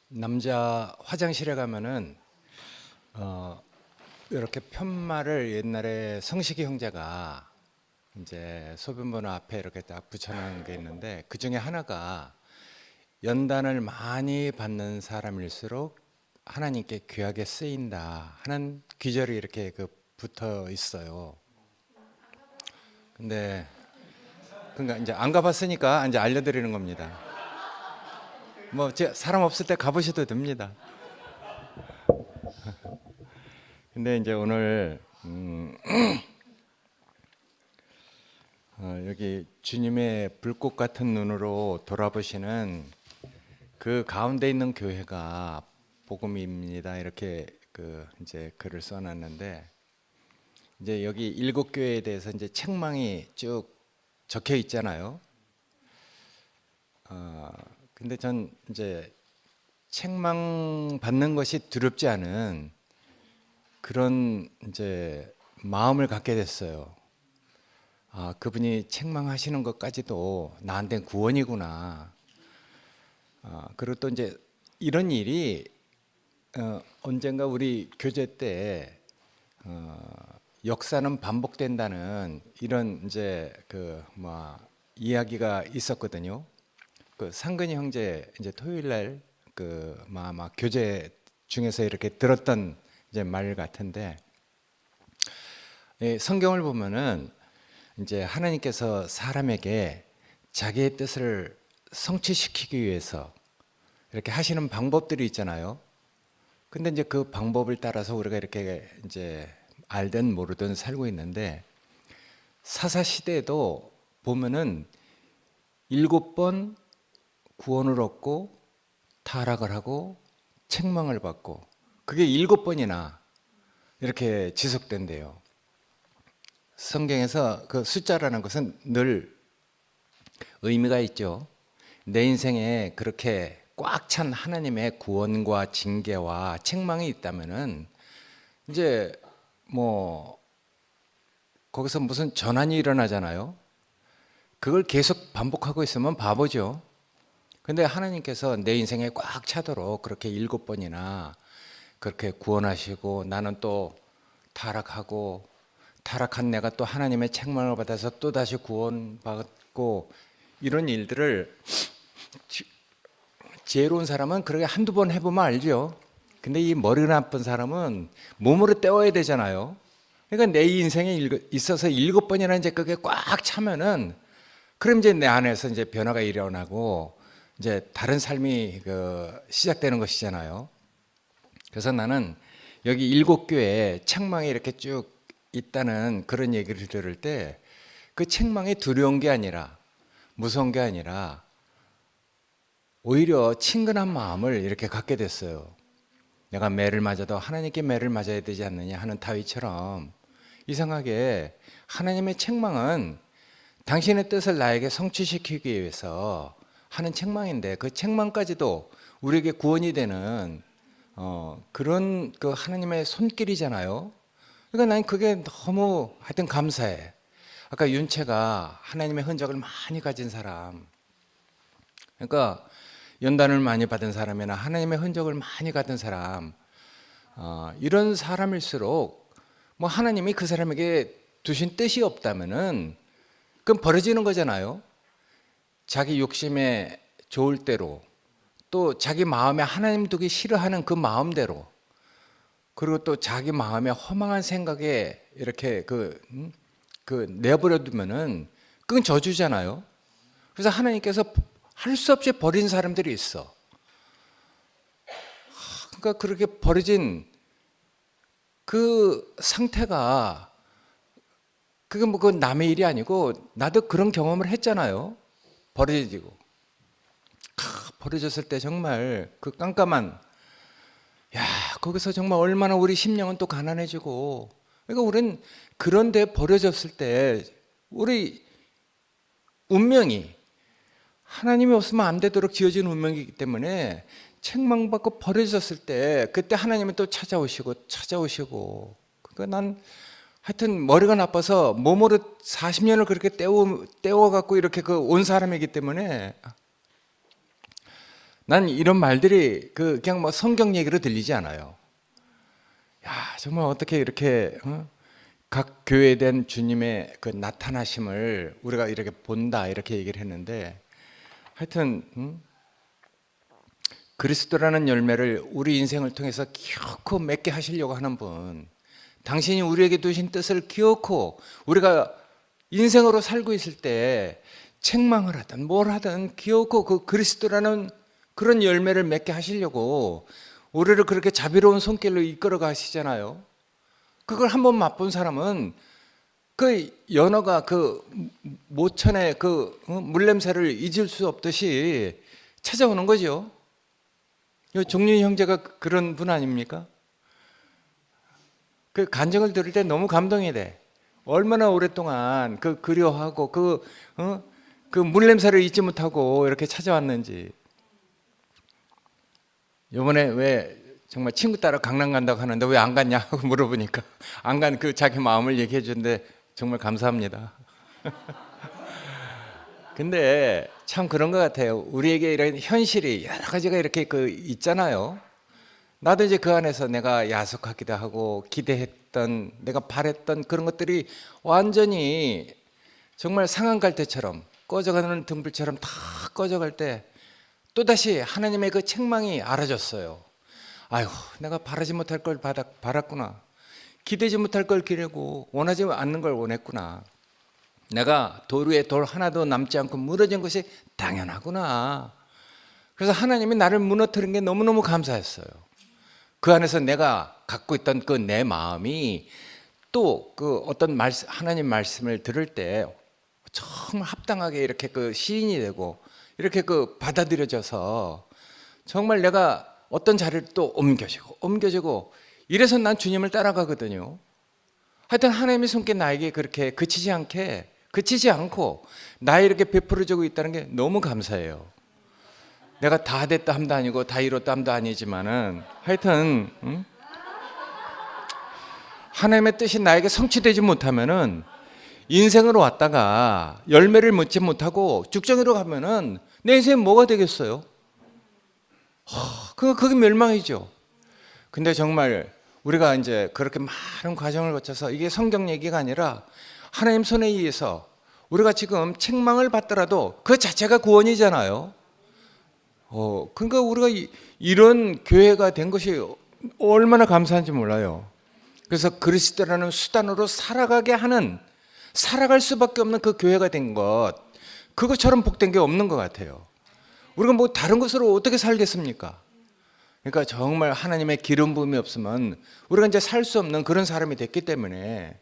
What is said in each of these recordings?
남자 화장실에 가면은 이렇게 편말을 옛날에 성식이 형제가 이제 소변번호 앞에 이렇게 딱 붙여놓은 게 있는데, 그 중에 하나가 연단을 많이 받는 사람일수록 하나님께 귀하게 쓰인다 하는 귀절이 이렇게 붙어 있어요. 근데 그러니까 이제 안 가봤으니까 이제 알려드리는 겁니다. 뭐 사람 없을 때 가보셔도 됩니다. 근데 이제 오늘 여기 주님의 불꽃 같은 눈으로 돌아보시는 그 가운데 있는 교회가 복음입니다. 이렇게 이제 글을 써놨는데, 이제 여기 일곱 교회에 대해서 이제 책망이 쭉 적혀 있잖아요. 근데 전 이제 책망 받는 것이 두렵지 않은 그런 이제 마음을 갖게 됐어요. 그분이 책망하시는 것까지도 나한테는 구원이구나. 그리고 또 이제 이런 일이 언젠가 우리 교제 때 역사는 반복된다는 이런 이제 이야기가 있었거든요. 상근이 형제 이제 토요일 날 교제 중에서 이렇게 들었던 이제 말 같은데, 성경을 보면은 이제 하나님께서 사람에게 자기의 뜻을 성취시키기 위해서 이렇게 하시는 방법들이 있잖아요. 근데 이제 그 방법을 따라서 우리가 이렇게 이제 알든 모르든 살고 있는데, 사사 시대에도 보면은 7번 구원을 얻고 타락을 하고 책망을 받고, 그게 7번이나 이렇게 지속된대요. 성경에서 그 숫자라는 것은 늘 의미가 있죠. 내 인생에 그렇게 꽉 찬 하나님의 구원과 징계와 책망이 있다면은 이제 거기서 무슨 전환이 일어나잖아요. 그걸 계속 반복하고 있으면 바보죠. 근데 하나님께서 내 인생에 꽉 차도록 그렇게 7번이나 그렇게 구원하시고, 나는 또 타락하고, 타락한 내가 또 하나님의 책망을 받아서 또 다시 구원받고, 이런 일들을 지혜로운 사람은 그렇게 한두 번 해보면 알죠. 근데 이 머리 나쁜 사람은 몸으로 때워야 되잖아요. 그러니까 내 인생에 있어서 7번이나 이제 그게 꽉 차면은, 그럼 이제 내 안에서 이제 변화가 일어나고 이제 다른 삶이 시작되는 것이잖아요. 그래서 나는 여기 7교회에 책망이 이렇게 쭉 있다는 그런 얘기를 들을 때, 그 책망이 두려운 게 아니라, 무서운 게 아니라 오히려 친근한 마음을 이렇게 갖게 됐어요. 내가 매를 맞아도 하나님께 매를 맞아야 되지 않느냐 하는 다윗처럼, 이상하게 하나님의 책망은 당신의 뜻을 나에게 성취시키기 위해서 하는 책망인데, 그 책망까지도 우리에게 구원이 되는 그런 하나님의 손길이잖아요. 그러니까 난 그게 너무 하여튼 감사해. 아까 윤채가 하나님의 흔적을 많이 가진 사람, 그러니까 연단을 많이 받은 사람이나 하나님의 흔적을 많이 가진 사람, 이런 사람일수록 하나님이 그 사람에게 두신 뜻이 없다면은 그건 버려지는 거잖아요. 자기 욕심에 좋을 대로, 또 자기 마음에 하나님 두기 싫어하는 그 마음대로, 그리고 또 자기 마음에 허망한 생각에 이렇게 내버려 두면은 그건 저주잖아요. 그래서 하나님께서 할 수 없이 버린 사람들이 있어. 그러니까 그렇게 버려진 그 상태가, 그게 그건 남의 일이 아니고 나도 그런 경험을 했잖아요. 버려졌을 때 정말 그 깜깜한, 거기서 정말 얼마나 우리 심령은 또 가난해지고. 그러니까 우린 그런데 버려졌을 때 우리 운명이 하나님이 없으면 안 되도록 지어진 운명이기 때문에, 책망받고 버려졌을 때 그때 하나님은 또 찾아오시고. 그러니까 난 하여튼 머리가 나빠서 몸으로 40년을 그렇게 때워갖고 이렇게 그 온 사람이기 때문에 난 이런 말들이 그냥 뭐 성경 얘기로 들리지 않아요. 야, 정말 어떻게 이렇게 각 교회에 대한 주님의 그 나타나심을 우리가 이렇게 본다 이렇게 얘기를 했는데, 하여튼 그리스도라는 열매를 우리 인생을 통해서 기어코 맺게 하시려고 하는 분, 당신이 우리에게 두신 뜻을 기어코 우리가 인생으로 살고 있을 때 책망을 하든 뭘 하든 기어코 그 그리스도라는 그런 열매를 맺게 하시려고 우리를 그렇게 자비로운 손길로 이끌어 가시잖아요. 그걸 한번 맛본 사람은 그 연어가 그 모천의 그 물냄새를 잊을 수 없듯이 찾아오는 거죠. 종윤 형제가 그런 분 아닙니까? 그 간증을 들을 때 너무 감동이 돼. 얼마나 오랫동안 그 그리워하고 그 물냄새를 잊지 못하고 이렇게 찾아왔는지. 요번에 왜 정말 친구 따라 강남 간다고 하는데 왜 안 갔냐고 물어보니까 안 간 그 자기 마음을 얘기해 주는데 정말 감사합니다. 근데 참 그런 것 같아요. 우리에게 이런 현실이 여러 가지가 이렇게 그 있잖아요. 나도 이제 그 안에서 내가 야속하기도 하고 기대했던, 내가 바랬던 그런 것들이 완전히 정말 상한갈대처럼 꺼져가는 등불처럼 다 꺼져갈 때 또다시 하나님의 그 책망이 알아졌어요. 아이고, 내가 바라지 못할 걸 바랐구나. 기대지 못할 걸 기대고 원하지 않는 걸 원했구나. 내가 돌 위에 돌 하나도 남지 않고 무너진 것이 당연하구나. 그래서 하나님이 나를 무너뜨린 게 너무너무 감사했어요. 그 안에서 내가 갖고 있던 그 내 마음이 또 그 어떤 하나님 말씀을 들을 때 정말 합당하게 이렇게 그 시인이 되고 이렇게 그 받아들여져서 정말 내가 어떤 자리를 또 옮겨지고 이래서 난 주님을 따라가거든요. 하여튼 하나님의 손길 나에게 그렇게 그치지 않고 나에 이렇게 베풀어주고 있다는 게 너무 감사해요. 내가 다 됐다 함도 아니고 다 이뤘다 함도 아니지만은 하여튼 하나님의 뜻이 나에게 성취되지 못하면은 인생으로 왔다가 열매를 맺지 못하고 죽정이로 가면은 내 인생이 뭐가 되겠어요? 그게 멸망이죠. 근데 정말 우리가 이제 그렇게 많은 과정을 거쳐서 이게 성경 얘기가 아니라 하나님 손에 의해서 우리가 지금 책망을 받더라도 그 자체가 구원이잖아요. 그러니까 우리가 이런 교회가 된 것이 얼마나 감사한지 몰라요. 그래서 그리스도라는 수단으로 살아갈 수밖에 없는 그 교회가 된 것, 그것처럼 복된 게 없는 것 같아요. 우리가 뭐 다른 것으로 어떻게 살겠습니까? 그러니까 정말 하나님의 기름 부음이 없으면 우리가 이제 살 수 없는 그런 사람이 됐기 때문에,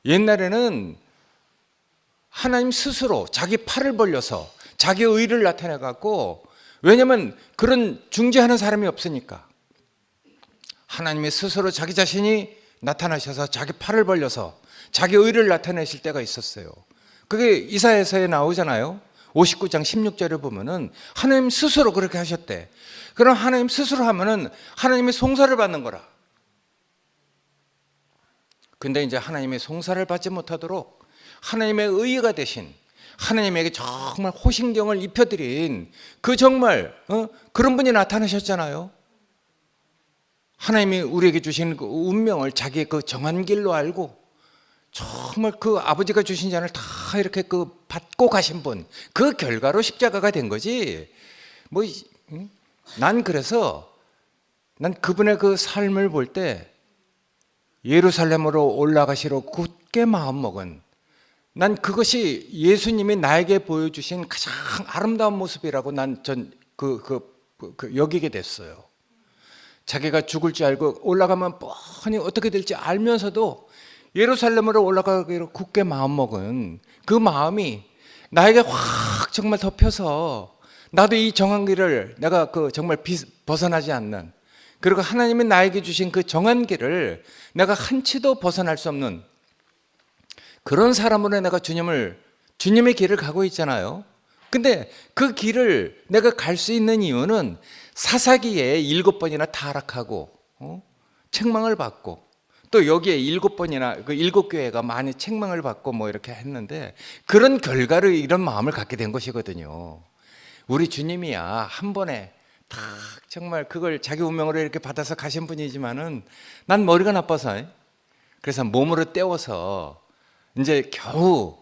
옛날에는 하나님 스스로 자기 팔을 벌려서 자기 의를 나타내 갖고, 왜냐하면 그런 중재하는 사람이 없으니까 하나님이 스스로 자기 자신이 나타나셔서 자기 팔을 벌려서 자기 의를 나타내실 때가 있었어요. 그게 이사야서에 나오잖아요. 59장 16절에 보면은 하나님 스스로 그렇게 하셨대. 그럼 하나님 스스로 하면은 하나님의 송사를 받는 거라. 근데 이제 하나님의 송사를 받지 못하도록 하나님의 의가 되신, 하나님에게 정말 호신경을 입혀드린 그 정말 그런 분이 나타나셨잖아요. 하나님이 우리에게 주신 그 운명을 자기의 그 정한 길로 알고 정말 그 아버지가 주신 잔을 다 이렇게 그 받고 가신 분, 그 결과로 십자가가 된 거지. 그래서 난 그분의 그 삶을 볼 때 예루살렘으로 올라가시러 굳게 마음먹은, 난 그것이 예수님이 나에게 보여주신 가장 아름다운 모습이라고 난 여기게 됐어요. 자기가 죽을 줄 알고 올라가면 뻔히 어떻게 될지 알면서도 예루살렘으로 올라가기로 굳게 마음먹은 그 마음이 나에게 확 정말 덮여서, 나도 이 정한 길을 내가 정말 벗어나지 않는, 그리고 하나님이 나에게 주신 그 정한 길을 내가 한치도 벗어날 수 없는 그런 사람으로 내가 주님의 길을 가고 있잖아요. 근데 그 길을 내가 갈 수 있는 이유는 사사기에 7번이나 타락하고 책망을 받고 또 여기에 7번이나 그 7교회가 많이 책망을 받고 뭐 이렇게 했는데 그런 결과로 이런 마음을 갖게 된 것이거든요. 우리 주님이야 한 번에 딱 정말 그걸 자기 운명으로 이렇게 받아서 가신 분이지만은 난 머리가 나빠서 그래서 몸으로 때워서 이제 겨우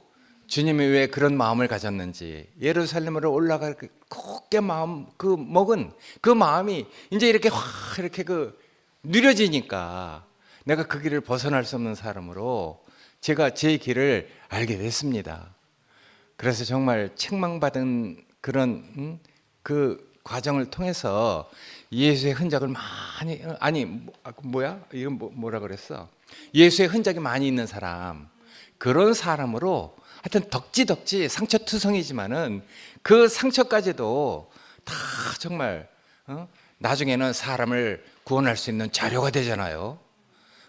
주님이 왜 그런 마음을 가졌는지 예루살렘으로 올라갈 굳게 마음 그 먹은 그 마음이 이제 이렇게 확 이렇게 그 느려지니까 내가 그 길을 벗어날 수 없는 사람으로 제가 제 길을 알게 됐습니다. 그래서 정말 책망받은 그런 그 과정을 통해서 예수의 흔적을 많이 이건 뭐라 그랬어? 예수의 흔적이 많이 있는 사람 그런 사람으로 하여튼 덕지 상처투성이지만은 그 상처까지도 다 정말 나중에는 사람을 구원할 수 있는 자료가 되잖아요.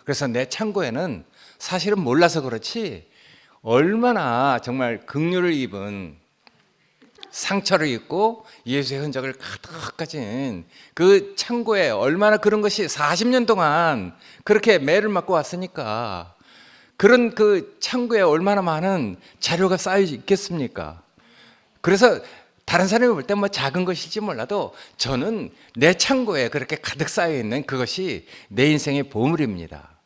그래서 내 창고에는 사실은 몰라서 그렇지 얼마나 정말 긍휼을 입은 상처를 입고 예수의 흔적을 가득 가진 그 창고에 얼마나 그런 것이 40년 동안 그렇게 매를 맞고 왔으니까 그런 그 창고에 얼마나 많은 자료가 쌓여 있겠습니까? 그래서 다른 사람이 볼 때 뭐 작은 것일지 몰라도 저는 내 창고에 그렇게 가득 쌓여 있는 그것이 내 인생의 보물입니다.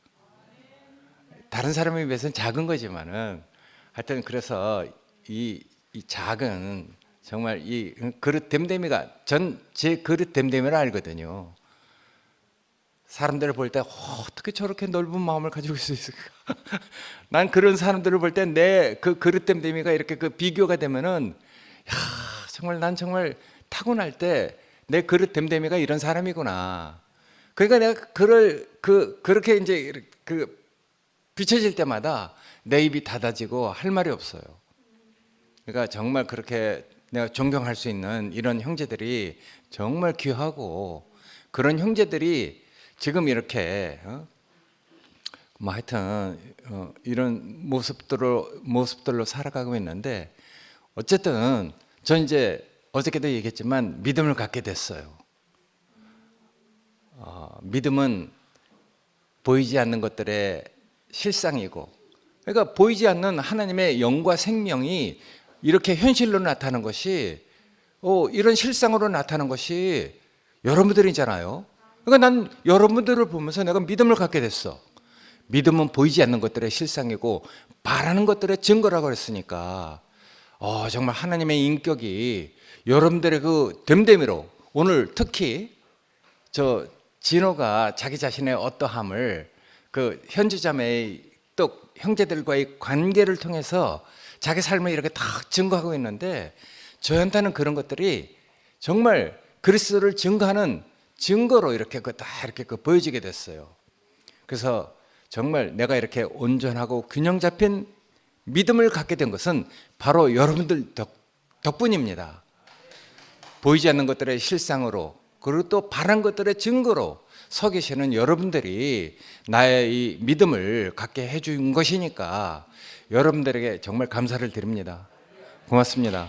다른 사람에 비해서는 작은 거지만은 하여튼 그래서 이 작은 정말 이 그릇 댐댐이가 전 제 그릇 댐댐이를 알거든요. 사람들을 볼 때 어떻게 저렇게 넓은 마음을 가지고 있을 수 있을까? 난 그런 사람들을 볼 때 내 그 그릇 댐댐이가 이렇게 그 비교가 되면은 야, 정말 난 정말 타고날 때 내 그릇 댐댐이가 이런 사람이구나. 그러니까 내가 그렇게 이제 그 비춰질 때마다 내 입이 닫아지고 할 말이 없어요. 그러니까 정말 그렇게 내가 존경할 수 있는 이런 형제들이 정말 귀하고 그런 형제들이 지금 이렇게 뭐 하여튼 이런 모습들로 살아가고 있는데 어쨌든 전 이제 어저께도 얘기했지만 믿음을 갖게 됐어요. 믿음은 보이지 않는 것들의 실상이고 그러니까 보이지 않는 하나님의 영과 생명이 이렇게 현실로 나타나는 것이 이런 실상으로 나타나는 것이 여러분들이잖아요. 그러니까 난 여러분들을 보면서 내가 믿음을 갖게 됐어. 믿음은 보이지 않는 것들의 실상이고 바라는 것들의 증거라고 그랬으니까 정말 하나님의 인격이 여러분들의 그 됨됨이로 오늘 특히 저 진호가 자기 자신의 어떠함을 그 현주자매의 또 형제들과의 관계를 통해서 자기 삶을 이렇게 딱 증거하고 있는데 저한테는 그런 것들이 정말 그리스도를 증거하는 증거로 이렇게 다 이렇게 보여지게 됐어요. 그래서 정말 내가 이렇게 온전하고 균형 잡힌 믿음을 갖게 된 것은 바로 여러분들 덕분입니다. 보이지 않는 것들의 실상으로 그리고 또 바란 것들의 증거로 서 계시는 여러분들이 나의 이 믿음을 갖게 해준 것이니까 여러분들에게 정말 감사를 드립니다. 고맙습니다.